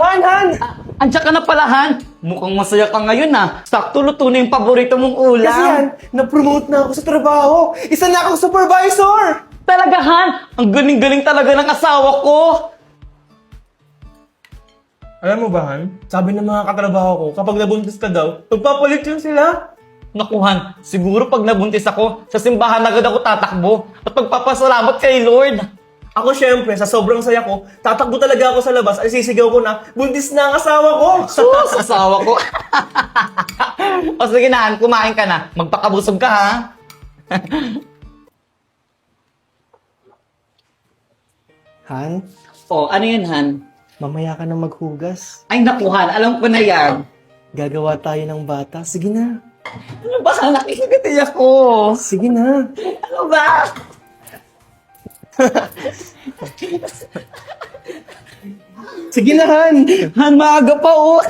Han! Andiyan ka na pala, Han. Mukhang masaya ka ngayon, ha. Sakto luto na yung paborito mong ulam. Kasi Han, na-promote na ako sa trabaho. Isa na akong supervisor! Talaga, Han. Ang galing-galing talaga ng asawa ko. Alam mo ba, Han? Sabi ng mga katrabaho ko, kapag nabuntis ka daw, magpapalit yun sila. Naku, Han, siguro pag nabuntis ako, sa simbahan agad ako tatakbo at magpapasalamat kay Lord. Ako syempre, sa sobrang saya ko, tatakbo talaga ako sa labas at sisigaw ko na, buntis na ang asawa ko! Sus, asawa ko. O sige na, Han, kumain ka na. Magpakabusog ka, ha? Han, O, ano yun, Han? mamaya ka na maghugas. Ay, naku, Han, alam ko na yan. Gagawa tayo ng bata. Sige na. Ano ba, Han? Nakikigati ako. Sige na. Ano ba? Sige na, Han! Han, maaga pa, oh.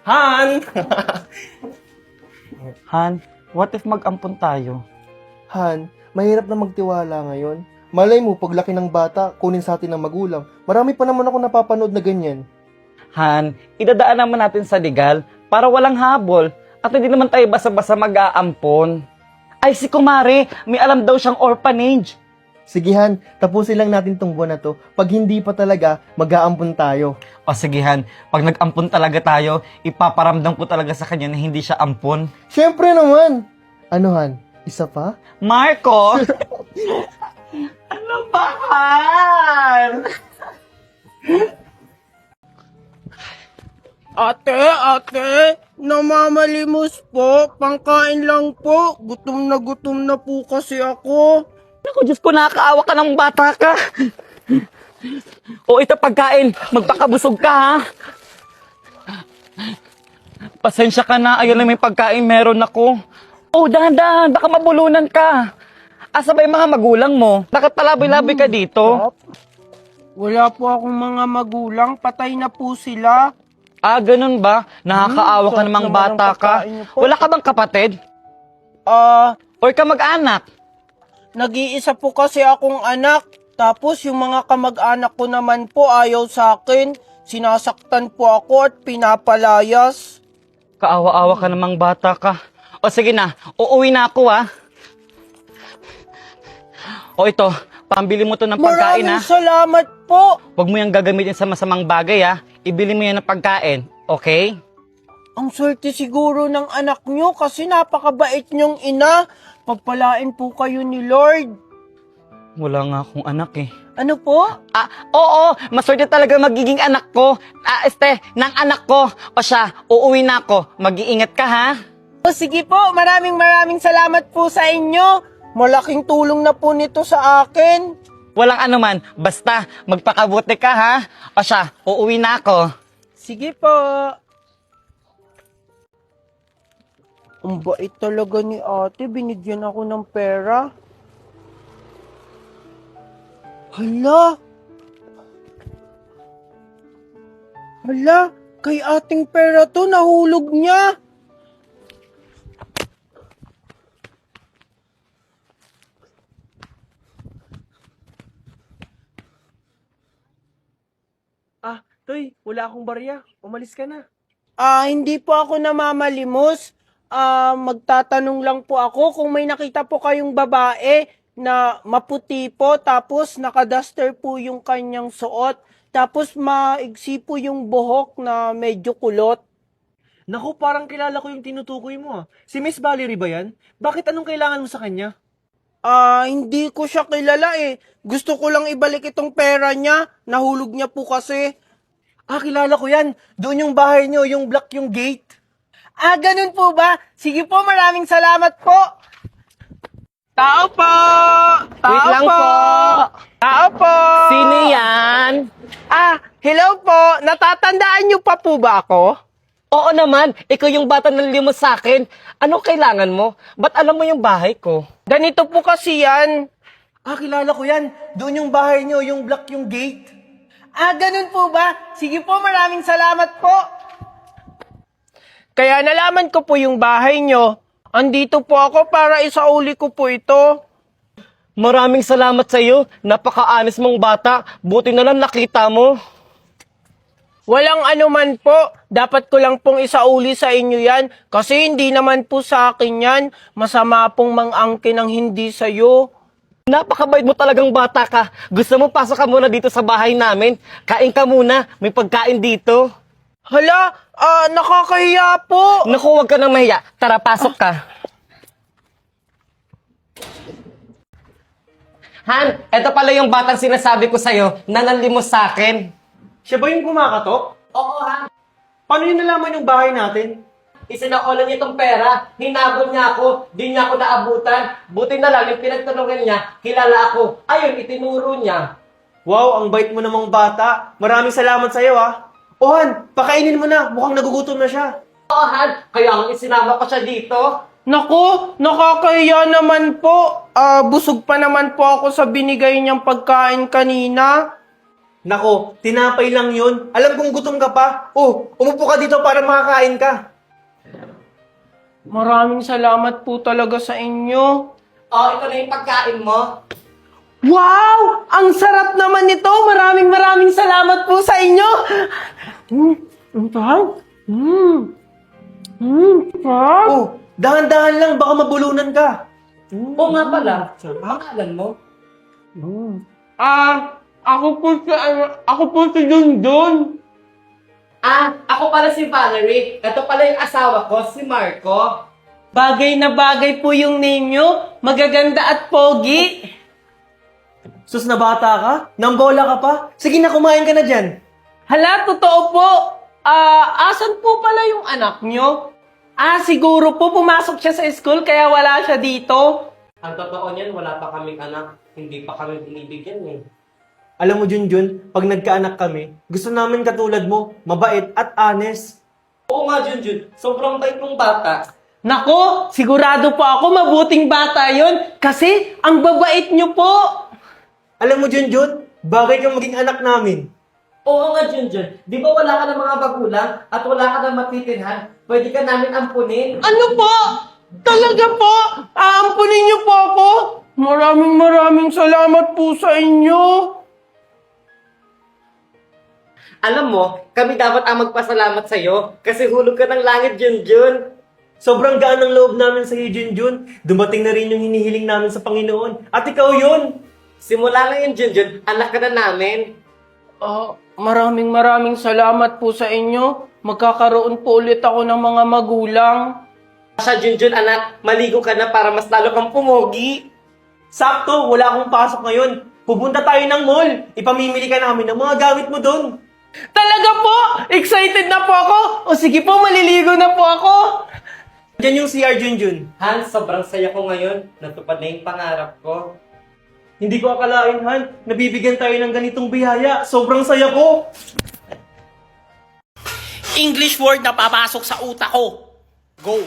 Han! Han, what if mag-ampon tayo? Han, mahirap na magtiwala ngayon. Malay mo, paglaki ng bata, kunin sa atin ng magulang. Marami pa naman ako napapanood na ganyan. Han, idadaan naman natin sa legal para walang habol at hindi naman tayo basa-basa mag-aampon. Ay, si Kumare, may alam daw siyang orphanage. Sige, Han, tapusin lang natin tong buwan na to. Pag hindi pa talaga, mag-aampon tayo. O sige, Han, pag nag-ampon talaga tayo, ipaparamdam ko talaga sa kanya na hindi siya ampon. Siyempre naman! Ano, Han? Isa pa? Marco! Ano ba, Han? Ate, namamalimos po. Pangkain lang po. Gutom na po kasi ako. Naku, Diyos ko, nakakaawa ka ng bata ka. O ito pagkain, magpakabusog ka, ha? Pasensya ka na, ayun lang may pagkain meron ako. Oh, dahan-dahan, baka mabulunan ka. Asa ba yung mga magulang mo? Bakit palaboy-laboy ka dito? Wala po akong mga magulang. Patay na po sila. Ah, ganun ba? Nakakaawa ka sarap namang naman ang bata ka. pagkain niyo po. Wala ka bang kapatid? Ah, Or ka mag-anak? nag-iisa po kasi akong anak. Tapos yung mga kamag-anak ko naman po ayaw sa akin. Sinasaktan po ako at pinapalayas. Kaawa-awa ka namang bata ka. O sige na, uuwi na ako, ha? O ito, pambili mo to ng pagkain, ha? Maraming salamat po. Huwag mo yung gagamitin sa masamang bagay, ha? Ibili mo yan ng pagkain, okay? Ang swerte siguro ng anak nyo kasi napakabait nyong ina. Pagpalain po kayo ni Lord. Wala nga akong anak, eh. Ano po? Ah, oo, maswerte talaga magiging anak ko. Ng anak ko. O siya, uuwi na ako. Mag-iingat ka, ha? O sige po, maraming salamat po sa inyo. Malaking tulong na po nito sa akin. Walang anuman, basta magpakabuti ka, ha? O siya, uuwi na ako. Sige po. Ang bait talaga ni ate, binigyan ako ng pera. Hala! Hala, kay ating pera to, nahulog niya. Toy, wala akong barya. Umalis ka na. Hindi po ako namamalimos. Magtatanong lang po ako kung may nakita po kayong babae na maputi po, tapos nakaduster po yung kanyang suot, tapos maigsi po yung buhok na medyo kulot. Naku, parang kilala ko yung tinutukoy mo. Si Miss Valerie ba yan? Bakit anong kailangan mo sa kanya? Hindi ko siya kilala eh. Gusto ko lang ibalik itong pera niya. Nahulog niya po kasi. Kilala ko yan. Doon yung bahay niyo, yung block yung gate. Ganun po ba? Sige po, maraming salamat po. Tao po! Wait lang po. Tao po! Sino yan? Hello po. Natatandaan niyo pa po ba ako? Oo naman, ikaw yung bata na limos sa akin. Ano kailangan mo? Ba't alam mo yung bahay ko? Ganito po kasi yan. Kilala ko yan. Doon yung bahay niyo, yung block yung gate. Ganun po ba? Sige po, maraming salamat po. Kaya nalaman ko po yung bahay nyo. Andito po ako para isauli ko po ito. Maraming salamat sa iyo. Napaka-honest mong bata. Buti na lang nakita mo. Walang anuman po. Dapat ko lang pong isauli sa inyo yan. Kasi hindi naman po sa akin yan. Masama pong mang-angkin ng hindi sa'yo. Napakabait mo talagang bata ka. Gusto mo pasok ka muna dito sa bahay namin? Kain ka muna. May pagkain dito. Hala, nakakahiya po. Naku, huwag ka nang mahiya. Tara, pasok ka. Han, eto pala yung batang sinasabi ko sa'yo na nanlimos sa akin. Siya ba yung kumakatok? Oo, Han. Paano yun nalaman yung bahay natin? Isinakulan niya itong pera, hinabol niya ako, di niya ako naabutan. Buti na lang, yung pinagtanungan niya, kilala ako. Ayun, itinuro niya. Wow, ang bait mo namang bata. Maraming salamat sa'yo, ah. Han, pakainin mo na. Mukhang nagugutom na siya. Oo, Han, kaya ang isinama ko siya dito. Naku, nakakahiya naman po. Busog pa naman po ako sa binigay niyang pagkain kanina. Nako, tinapay lang yun. Alam kong gutom ka pa. Umupo ka dito para makakain ka. Maraming salamat po talaga sa inyo. Ito na yung pagkain mo. Wow! Ang sarap naman nito! Maraming salamat po sa inyo! Ang sarap! Sarap! Dahan-dahan lang, baka mabulunan ka. Oo nga pala, pangalan mo? Ako po si Junjun. Ako pala si Valerie. Ito pala yung asawa ko, si Marco. Bagay na bagay po yung name nyo. Magaganda at pogi. Sus na bata ka? Nambola ka pa? Sige na, kumain ka na dyan. Hala, totoo po. Asan po pala yung anak nyo? Siguro po pumasok siya sa school kaya wala siya dito. Ang totoo niyan, wala pa kaming anak. Hindi pa kami binibigyan eh. Alam mo, Junjun, pag nagkaanak kami, gusto namin katulad mo, mabait at honest. Oo nga, Junjun. Sobrang bait mong bata. Nako, sigurado po ako mabuting bata yon kasi ang babait nyo po. Alam mo, Junjun, bagay kang maging anak namin. Oo nga, Junjun. Di ba wala ka ng mga magulang at wala ka ng matitirhan? Pwede ka namin ampunin. Ano po? Talaga po? Aampunin niyo po ako? Maraming salamat po sa inyo. Alam mo, kami dapat ang magpasalamat sa'yo kasi hulog ka ng langit, Junjun. Sobrang gaan ng loob namin sa iyo, Junjun. Dumating na rin yung hinihiling namin sa Panginoon. At ikaw yun! Simula na yun, Junjun. Anak ka na namin. Maraming salamat po sa inyo. Magkakaroon po ulit ako ng mga magulang. Siya, Junjun, anak, maligo ka na para mas lalo kang pumogi. Sakto, wala akong pasok ngayon. Pupunta tayo ng mall. Ipamimili ka namin ng mga gamit mo doon. Talaga po? Excited na po ako? O sige po, maliligo na po ako. Diyan yung CR, Junjun. Hans, sobrang saya ko ngayon. Natupad na yung pangarap ko. Hindi ko akalain, Han. Nabibigyan tayo ng ganitong biyaya. Sobrang saya ko. English word na papasok sa utak ko. Go.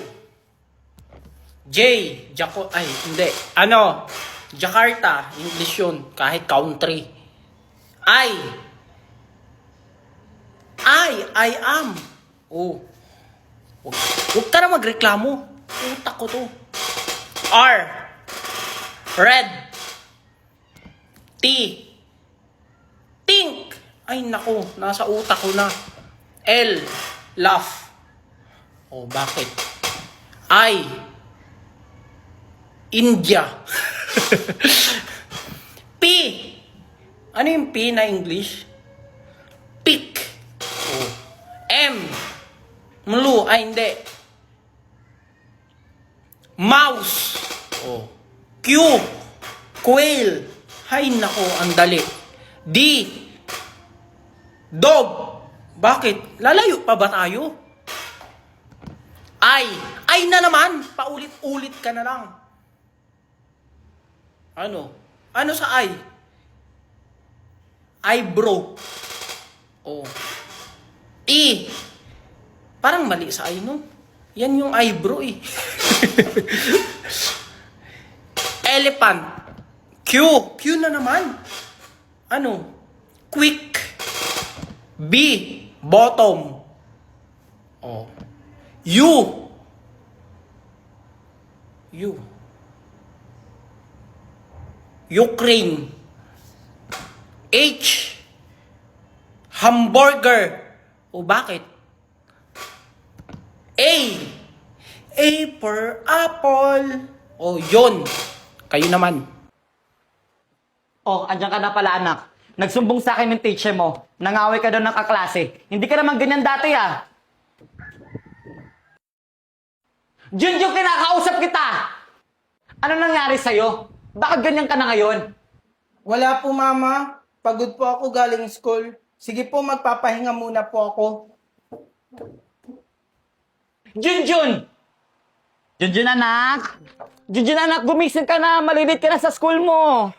Jakarta, English yun, kahit country. I am. Huwag ka na magreklamo. Utak ko to. R. Red. T. Think. Ay nako, nasa utak ko na. L. Laugh. Bakit? I. India. P. Ano yung P na English? Pick. M. Mlu. Hindi. Mouse. Q. Quail. Hay nako, ang dali. D. Dog. Bakit? Lalayo pa ba tayo? I na naman. Paulit-ulit ka na lang. Ano sa I? Eyebrow. E. Parang mali sa I, no? Yan yung eyebrow eh. Elephant. Q. Q na naman. Quick. B. Bottom. U. Ukraine. H, hamburger. O bakit? A for apple. O yun. Kayo naman. Oh, andyan ka na pala, anak. Nagsumbong sa akin ng teacher mo. Nangaway ka daw ng kaklase. Hindi ka naman ganyan dati, ah. Junjun, kinakausap kita! Ano nangyari sa'yo? Bakit ganyan ka na ngayon? Wala po, Mama. Pagod po ako galing school. Sige po, magpapahinga muna po ako. Junjun! Junjun, anak! Junjun, anak, gumising ka na. Malilit ka na sa school mo.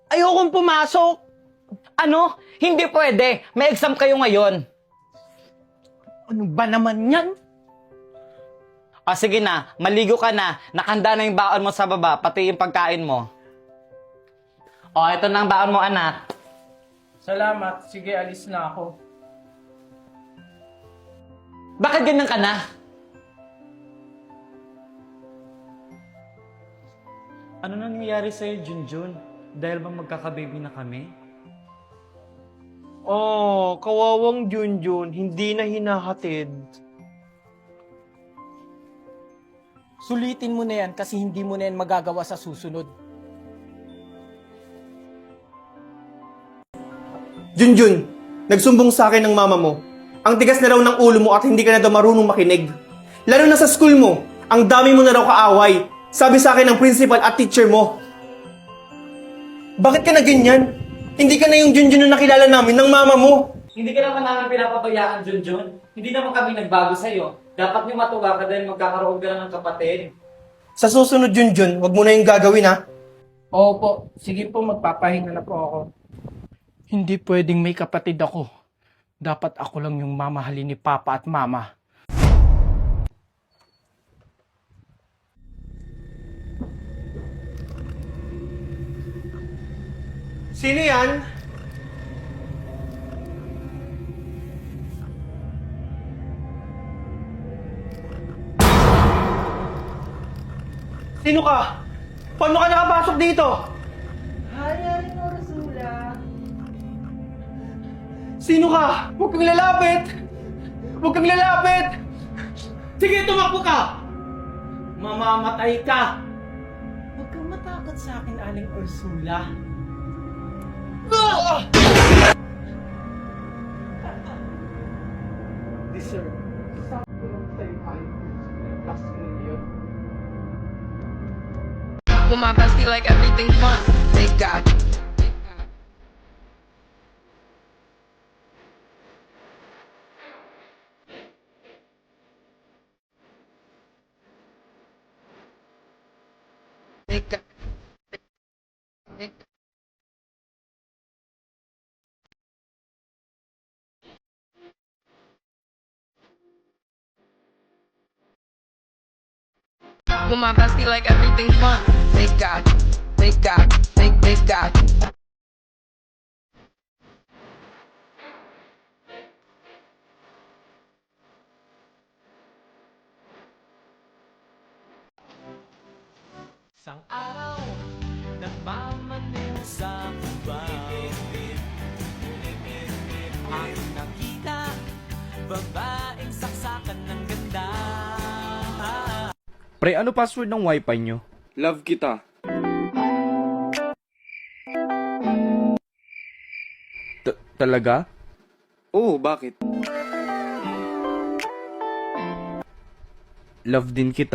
Ayokong pumasok. Ano? Hindi pwede. May exam kayo ngayon. Ano ba naman yan? O sige na, maligo ka na. Nakanda na yung baon mo sa baba, pati yung pagkain mo. O, ito na ang baon mo, anak. Salamat. Sige, alis na ako. Bakit ganyan ka na? Ano nangyayari sa'yo, Junjun? Dahil ba magkakababy na kami? Oh, kawawang Junjun, hindi na hinahatid. Sulitin mo na yan kasi hindi mo na yan magagawa sa susunod. Junjun, nagsumbong sa akin ng mama mo. Ang tigas na raw ng ulo mo at hindi ka na daw marunong makinig. Lalo na sa school mo, ang dami mo na raw kaaway. Sabi sa akin ng principal at teacher mo. Bakit ka na ganyan? Hindi ka na yung Junjun na nakilala namin ng mama mo. Hindi ka naman namin pinapabayaan, Junjun. Hindi naman kami nagbago sa'yo. Dapat niyo matuwa ka dahil magkakaroon ka na ng kapatid. Sa susunod, Junjun, wag mo na yung gagawin, ha? Opo, sige po, magpapahinga na po ako. Hindi pwedeng may kapatid ako. Dapat ako lang yung mamahalin ni Papa at Mama. Sino yan? Sino ka? Paano ka nakapasok dito? Hayarin mo, Rasula. Sino ka? Huwag kang lalapit! Huwag kang lalapit! Sige, tumakbo ka! Mamamatay ka! Huwag kang matakot sa akin, Aling Ursula. Deserve. Sakto lang sa'yo, Aling Ursula. Last mo yun. With my bestie, like everything fun. Thank God. Thank God. Thank God. With my bestie, like everything fun. Thank God. Thank God. Thank God. Isang araw, nagmamanin sa kubaw. Ang nakita, babaeng saksakan ng ganda. Pre, ano password ng wifi nyo? Love kita. Talaga? Oo, bakit? Love din kita.